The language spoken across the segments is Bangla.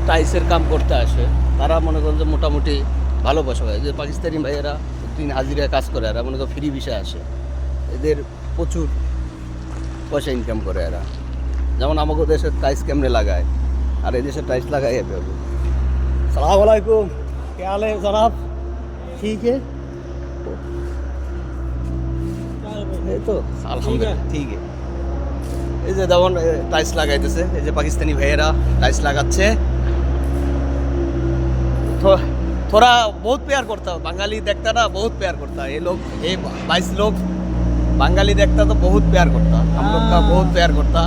টাইসের কাম করতে আসে তারা মনে করেন যে মোটামুটি ভালো পয়সা পায়। যে পাকিস্তানি ভাইয়েরা দিন হাজিরা কাজ করে, এরা মনে করেন ফ্রি বিষয় আসে, এদের প্রচুর পয়সা ইনকাম করে এরা। যেমন আমাকে দেশের টাইস কেমনে লাগায়, আর এই দেশের টাইস লাগাই এভাবে। সালাম আলাইকুম, কে হাল है जनाब? ठीक है, এই তো আলহামদুলিল্লাহ ঠিক আছে। এই যে যেমন টাইস লাগাইতেছে, এই যে পাকিস্তানি ভাইয়েরা টাইস লাগাচ্ছে। थोड़ा बहुत प्यार करता है बंगाली, देखता ना बहुत प्यार करता है ये लोग, ये 22 लोग बंगाली देखता तो बहुत प्यार करता, हम लोग का बहुत प्यार करता।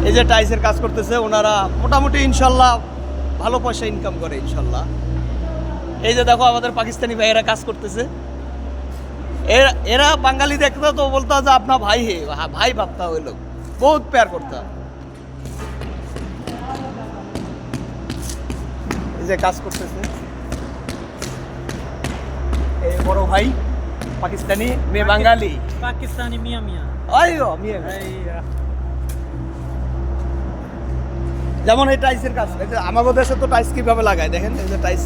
এই যে টাইসের কাজ করতেছে ওনারা মোটামুটি ইনশাল্লাহ ভালো পয়সা ইনকাম করে ইনশাল্লাহ। এই যে দেখো আমাদের পাকিস্তানি ভাইয়েরা কাজ করতেছে, এরা বাঙালি দেখতা তো বলতা যে আপনা ভাই হে, ভাই ভাবতা ওই লোক, বহুত প্যার করতা। এই যে কাজ করতেছে এই বড় ভাই পাকিস্তানি, মেয়ে বাঙালি। पाकिस्तानी मियाँ मियाँ আইও মেয়ে, যেমন এই টাইসের কাজ, এই যে আমাদের দেশে তো টাইস কিভাবে লাগায় দেখেন, এই যে টাইস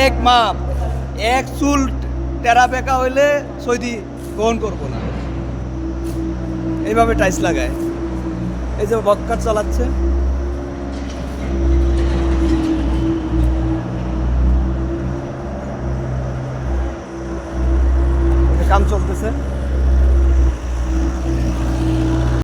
এক মাপ, এক চুল টেরা বেঁকা হইলে সৌদি গ্রহণ করবো না, এইভাবে টাইস লাগায়। এই যে বক্কার চালাচ্ছে।